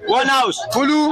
One house. Fulu.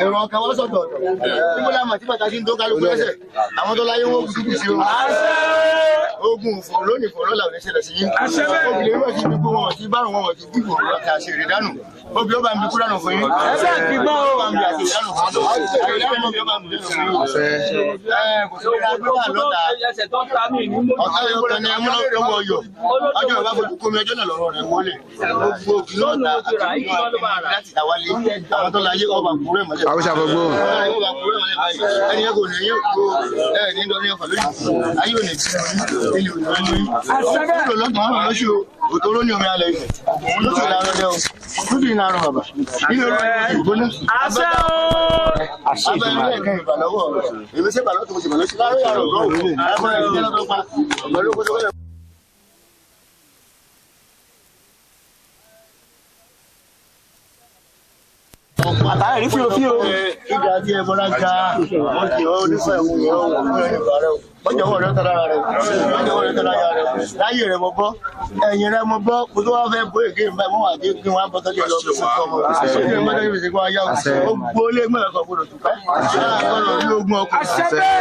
Ẹ̀rọ ọkàn wọ́n sọ̀tọ̀ níbo la mọ̀ tí pàtàkì ń tó kálukú lẹ́sẹ̀ àwọn tó láyé wọ́n kùtùkù sí o. Ogun òfò lónìí fọ̀rọ̀ làwọn ẹ̀ṣẹ̀lẹ̀ sí yín. Obìnrin náà ti dúpọ̀ wọn ti bárùn wọn ti dìbò àti àṣírí dànù. Obi ọba mi kúrò náà fún yín. Ẹsẹ̀ ìgbìmọ̀ o. Ọba mi àti ìyá náà fún yín. Obi ọba mi kúrò náà fún yín. Kò sí ìdá gbé wà lọ́ta. Ọ̀tá yóò kàn ní ẹmú lọ́wọ́ ọyọ̀. Ọjọ́ ìbá fojú kómi ọjọ́ náà lọ́rọ̀ rẹ̀ wọlé. Gbogbo kìlọ́ọ̀tà àti láti tàwálé. Àwọn tó láyé ọba kúrò mọ́lẹ̀. Àwọn ṣàfọ̀gbọ́. Ọba kúrò mọ́lẹ̀ báyìí. Ẹni yẹn kò ní yẹ kó ní lọ́ní ọkọ̀ lóyún. Ayé ò ní bí ilé òní wọn lóyún. Ó lò lọ́gbọ̀n àwọn lóṣù òtóró ní omi alẹ́ ìfẹ́. Lóṣù ìlànà ọdẹ o. Lóṣù ìlànà bàbá. Ilé olóyún ìgbóná. Àṣẹ o. Abẹ́ ilé ẹ̀kẹ́ ìbàlọ́wọ́. Èmi ṣe bàlọ́ tó mo ṣe bàlọ́ sí láàárọ̀ yàrá ọ̀gọ́ òun. Àwọn ẹ̀jẹ̀ lọ́dọ̀ pa. Ọ̀gbọ́n ló kó tó wọlé. Àtàrí rí fíofío. Ìgbà tí ẹ bọ́lá ga, wọ́n ti ọ́ nípa ẹ̀wọ̀n ìyá òun ní ẹ̀yìn rẹ̀. Wọ́n jẹ́ wọ́n rẹ̀ tọ́lá rẹ̀. Wọ́n jẹ́ wọ́n rẹ̀ tọ́lá rẹ̀. Láyé rẹ̀ mo bọ́. Ẹ̀yìn rẹ̀ mo bọ́. Mo tó wá fẹ́ bó èké ìgbà mọ́ wà dé kí wọ́n á bọ́ tọ́jú lọ sí ọmọ. Àṣẹ mọ́tò ní ìfẹsẹ̀ kó wá yá o. Ó gbólé mẹ́ẹ̀kọ́ gbọdọ̀ tún ká. Àṣẹ ní ogún ọkọ̀. Àṣẹ bẹ́ẹ̀.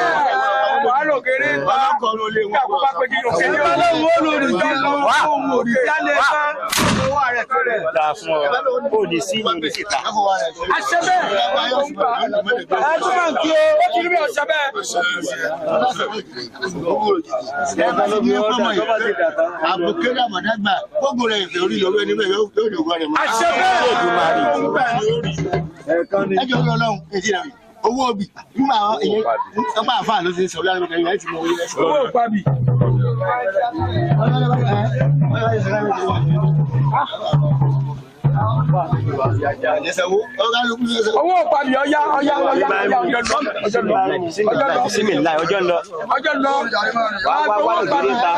Wàá lò kéré. Ọlọ́kọ̀ ló lé wọn. Kó bá pé kí ló kéré. Ọlọ́run ó lòdì sí ọlọ́run òdì sí alẹ́ bá. Owó rẹ̀ tó rẹ̀. Dà fún ọ, kò ní sí ìlú síta. Àṣẹ bẹ́ẹ̀. Ẹ tó máa ń kí o. Ó ti rí bí ọ̀ṣẹ́ bẹ́ẹ̀. Àbùkẹ́rẹ́ àmọ̀dágbà gbogbo rẹ̀ ìfẹ́ orí lọ́wọ́ ẹni bẹ́ẹ̀ yóò lè wá rẹ̀ mọ́. Àṣẹ bẹ́ẹ̀. Ẹjọ́ Ọlọ́run èsì rẹ̀ owó obì nígbà ìyẹn ọba àfáà ló ti ń sọ orí àgbẹ̀kẹ́ ìyẹn ti mọ orí rẹ̀. Owó pàbí. Owó pàbí ọ̀yá ọjọ́ lọ. Wá ògiri ta.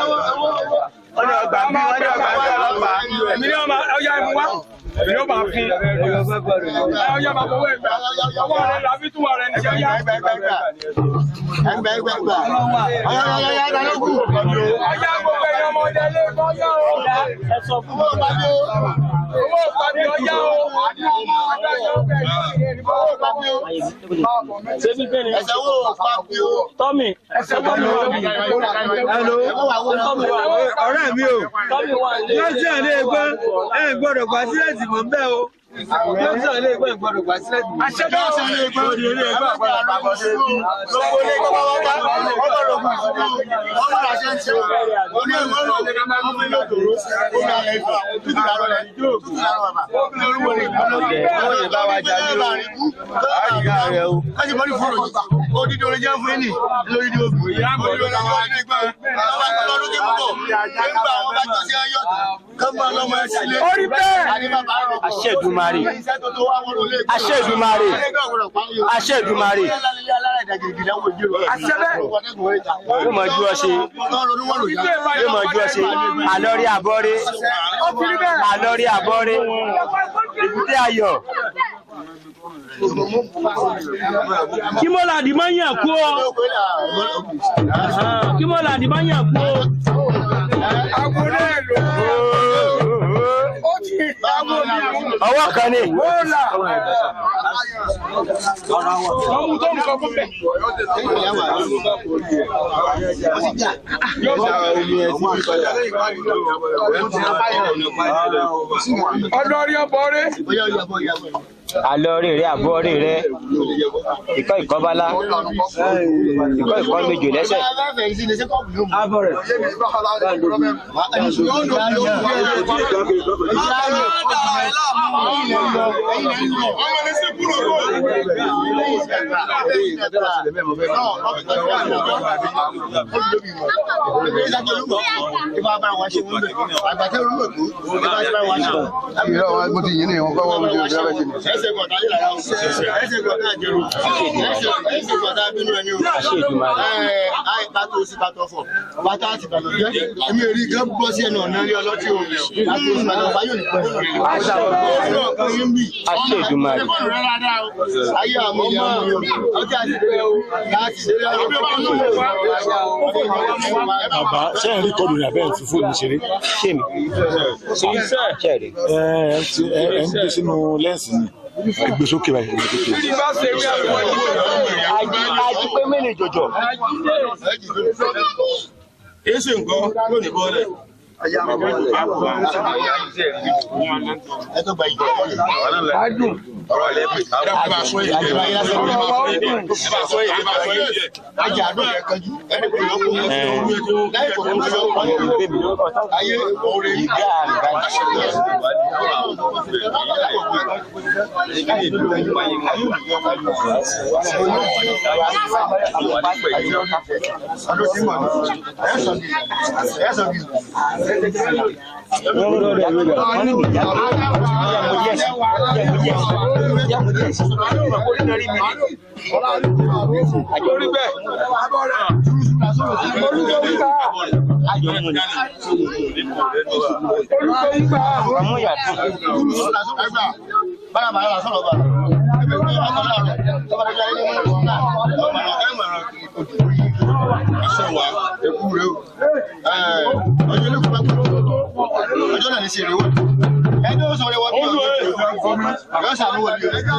Wọ́n ní ọgbà bí ọlọ́pàá. Èmi ní ọmọ ọ̀yá ẹ̀mú wá. Èmi ní ó máa fún. Ọ̀yá máa fọwọ́ ẹ̀gbà. Ọwọ́ rẹ̀ làbí túwọ̀ rẹ̀ ní ṣe ọ̀yá. Ọ̀yá gbogbo ẹ̀yàn ọmọdé lé ọ̀yá o. Ẹ sọ fún owó pàbí ọ̀yá o. Tọ́mì ẹsẹ̀ bọ́ mi wá bí. Ọ̀rẹ́ mi o. Lọ́sí àlẹ́ ẹgbọ́n ẹ̀ gbọ́dọ̀ gbà sílẹ̀ sí mọ̀ bẹ́ẹ̀ o. Lọ́sí àlẹ́ ẹgbọ́n gbọ́dọ̀ gbà sílẹ̀ sí. Àṣẹ́bẹ́ ọ̀sẹ̀ ilé ẹgbẹ́ òdì ilé ẹgbẹ́ àgbàlá àpapọ̀ sí ibi. Lọ́wọ́ ilé ẹgbẹ́ wọ́n wá ọlọ́rọ̀ kù sí wọ́n máa ṣe ń ṣe oní ẹ̀wọ̀n ló lè máa ń lò tòrò ó máa lè fà tútù lárọ̀ rẹ̀ tútù lárọ̀ bàbá. Olúwo ni ìgbàlódé bá wa jà ní o. Àyíká rẹ̀ o. Wọ́n ti mọ́rí fúrò yìí. Odidi orin jẹ́ fún ẹni lórí ní òbí. Olúwo ni àwọn ẹgbẹ́ àwọn akọ́lọ́ ló dé púpọ̀. Nígbà àwọn bá tó ṣe ayọ̀ kọ́mọ ọlọ́mọ ẹ̀ sílé. Orí bẹ́ẹ̀. Àṣẹ Èdùmàrè. Àṣẹ Èdùmàrè. Àṣẹ Èdùmàrè. Yóò mọ̀ ju ọ ṣe. Yóò mọ̀ ju ọ ṣe. Àlọ́rí àbọ́ré. Àlọ́rí àbọ́ré. Èbúté ayọ̀. Kí mo làdí máa ń yàn kú ọ. Kí mo làdí máa ń yàn kú ọ. Àbúrò ẹ̀ lò. Ọwọ́ kan ni. Ọmú tó ń sọ fún bẹ́ẹ̀. Ọlọ́rí ọbọ̀rẹ́. Àlọ́rí rẹ̀ àbọ́rí rẹ̀. Ìkọ́ ìkọ́bálá. Ìkọ́ ìkọ́ méjì lẹ́sẹ̀. Èmi ò rí gan bọ́ sí ẹnu ọ̀nà ilé ọlọ́tí o. Láti oṣù àti ọ̀bá yóò ní pẹ́. Àṣẹ Èdùmàrè. Ayé àwọn ọmọ ọjọ́ àti ìpẹ́ o. Láti ṣe bàbá ṣé ẹ̀ ń rí kọ́ọ̀dù rẹ̀ abẹ́ ẹ̀ fi fóònù ṣeré? Ṣé mi? Ṣé rí? Ẹ ń gbé sínú lẹ́ǹsì ni. Ẹ gbé sókè báyìí. Àjí pé mélòó jọjọ. Èsì nǹkan yóò ní bọ́ọ̀lẹ̀. ẹ tó gba ìjọ adùn ọ̀rọ̀ lẹ́bí ajá àdó yẹn kanjú ẹni kò lóko láì kò lóko ayé oore ọjọ́ náà ní sí ìrìwọ̀ ẹni ó sọ̀rọ̀ wọ́n bí ọjọ́ yóò sàánú wọ́n bí ọjọ́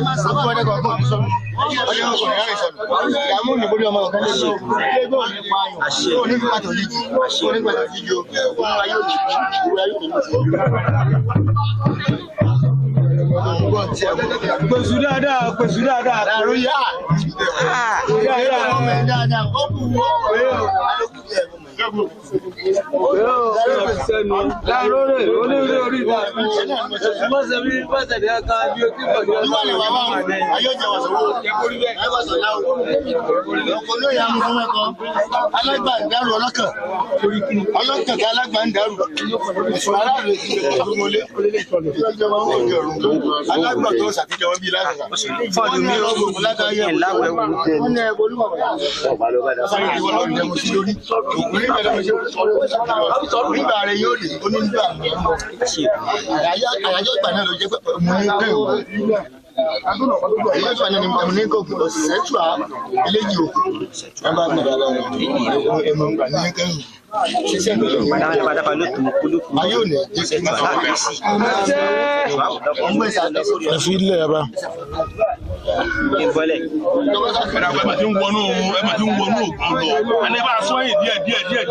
ọjọ́ kọ̀ọ̀kan ní sọ́nù ọjọ́ ọkùnrin rẹ̀ sọ̀nù ìyàmú ní bórí ọmọ ọ̀kan lè lọ onígbàtọ̀ líjì onígbàtọ̀ jíjọ ohun ayé òní pèsè dáadáa pèsè dáadáa àrùn yá dáadáa ó kù láàárọ̀ olórí orí ìgbà mọ́sẹ̀ bí mọ́sẹ̀ ní aka bí o kí pọ̀ ní ọjọ́ ayé òjò wà sọ́wọ́ ẹwà sọ̀lá ọkọ̀ ló yà mú fún ẹ̀kọ́ alágbà ń dárò ọlọ́kàn kí alágbà ń dárò aláàrẹ̀ ìgbẹ̀mọ̀lé alágbà tó sàtijọ́ wọn bí lágbà fọ́ọ̀dù mi ó gbogbo látàrí nígbà rẹ̀ yóò lè onígbà àyájọ́ ìgbà náà ló jẹ́ pé mo ní kẹ́hìn àyájọ́ ìgbà náà ni mo ní kọ́kọ́ sẹ́tùà eléjì òkú ẹgbà gbọ́dọ̀ ẹmọ ìgbà ní kẹ́hìn ṣiṣẹ́ ayé òní ẹ fi ilẹ̀ yaba. ìbọlẹ̀. ẹgbẹ́ tí ń wọnú ògùn lọ ẹni bá sọ yìí díẹ̀.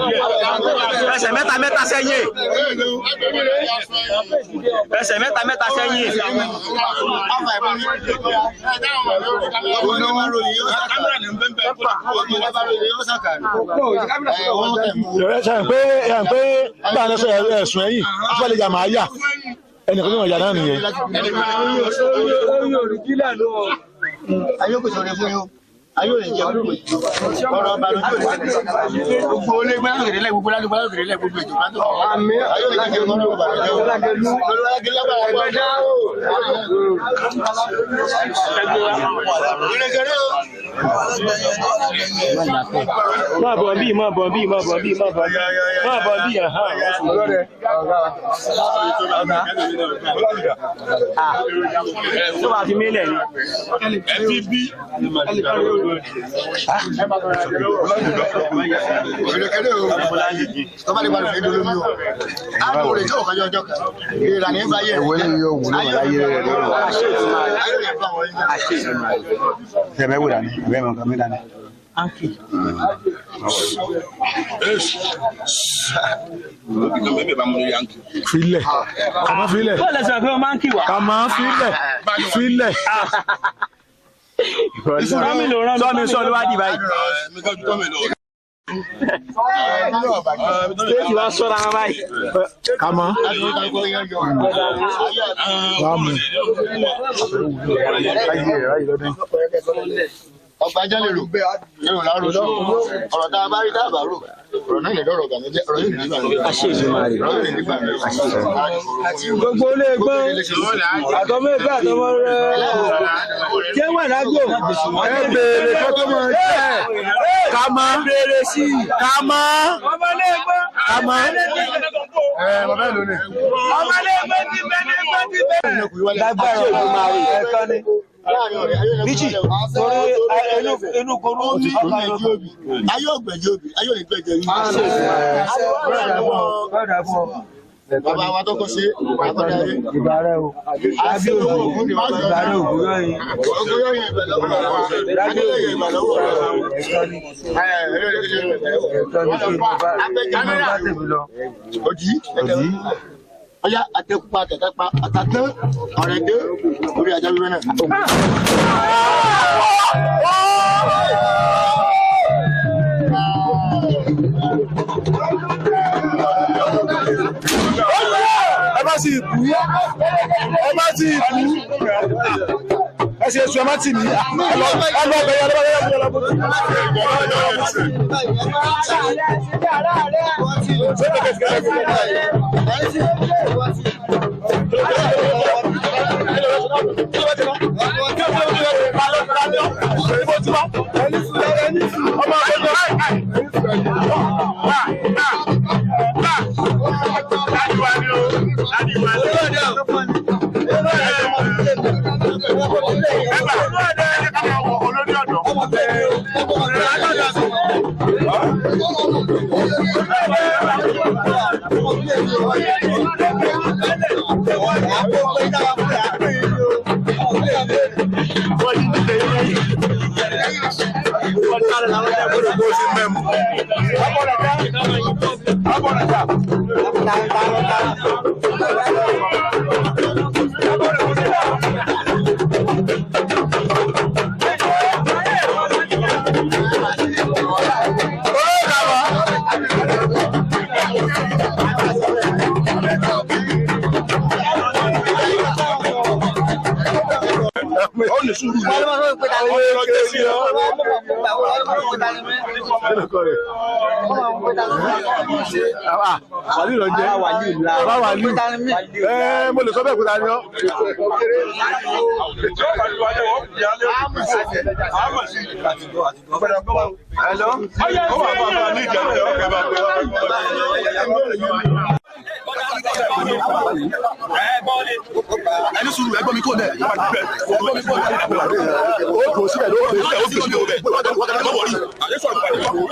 ẹsẹ̀ mẹ́ta sẹ́yìn. ẹsẹ̀ mẹ́ta sẹ́yìn. ṣe pé nígbà náà sọ ẹ̀sùn ẹ̀yìn fún ẹ̀lẹ́jà máa yà ẹnìkan ní wọn yà náà nìyẹn. ayókò sọ̀rọ̀ fún yóò ayó lè jẹ́ olóògbé ọ̀rọ̀ ọba lójú òní gbogbo olé gbáyàgèrè lẹ́ gbogbo lágbó gbáyàgèrè lẹ́ gbogbo ètò pátó ayó lè jẹ́ ọ̀rọ̀ ọba lójú máa bọ̀ bí tó bá fi mílẹ̀ ni. FTB filẹ̀ kàmá filẹ̀ kàmá filẹ̀. Tọ́mi sọ ló wá dì báyìí. Stéèjì wá sọ́ra wọn báyìí. Kàmá. Wàmù. Ọba jẹ́lẹ̀ rò èrò láàrú sọ ọ̀rọ̀ tá a bá rí dáàbà rò ọ̀rọ̀ náà lè dọ̀rọ̀ gàmẹ́jẹ́ ọ̀rọ̀ yìí nígbà gbogbo olè gbọ́n àtọ́mọ́ ẹgbẹ́ àtọ́mọ́ rẹ̀ ṣé wà lágbo ẹ béèrè kótó mọ̀ jẹ́ kàmá béèrè sí kàmá ọmọlẹ́gbọ́n kàmá bàbá ẹ̀ lónìí. ọmọlẹ́gbọ́n ti bẹ́ẹ̀ lágbára ọdún máa rí ẹ̀kọ́ ni. Bíjì torí inú korú ayé ògbẹ̀jẹ̀ obì ayé òní gbẹ̀jẹ̀ yìí. bàbá wa tó kọ sí àkọdá yé. ìbàrẹ̀ o àti owó ògùn ni wọ́n ìbàrẹ̀ ògùn yọ̀yìn. ògùn yọ̀yìn ìbàlọ́wọ́ adéyẹyẹ ìbàlọ́wọ́ ẹ̀tọ́ ni bá tèmi lọ. òjì ọyá àtẹkùpá àtẹkẹpá àtàtẹ ọ̀rẹ́ dé orí ajá wíwẹ náà. ẹ bá sì kú ẹ ṣe èso ẹ má tì mí ẹ lọ bẹ yẹn wàlí lọ jẹ wàlí mo lè sọ bẹ́ẹ̀ kúta ni ọ. ẹni sùúrù ẹgbọ́n mi kò dẹ̀ ó kò síbẹ̀ ló kò síbẹ̀ ó kò síbẹ̀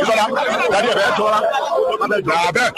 ìbára dàdí ẹ̀bẹ̀ tọ́ra dàbẹ̀.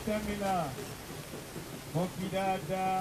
Sẹ́mínà wọ́n fi dáadáa.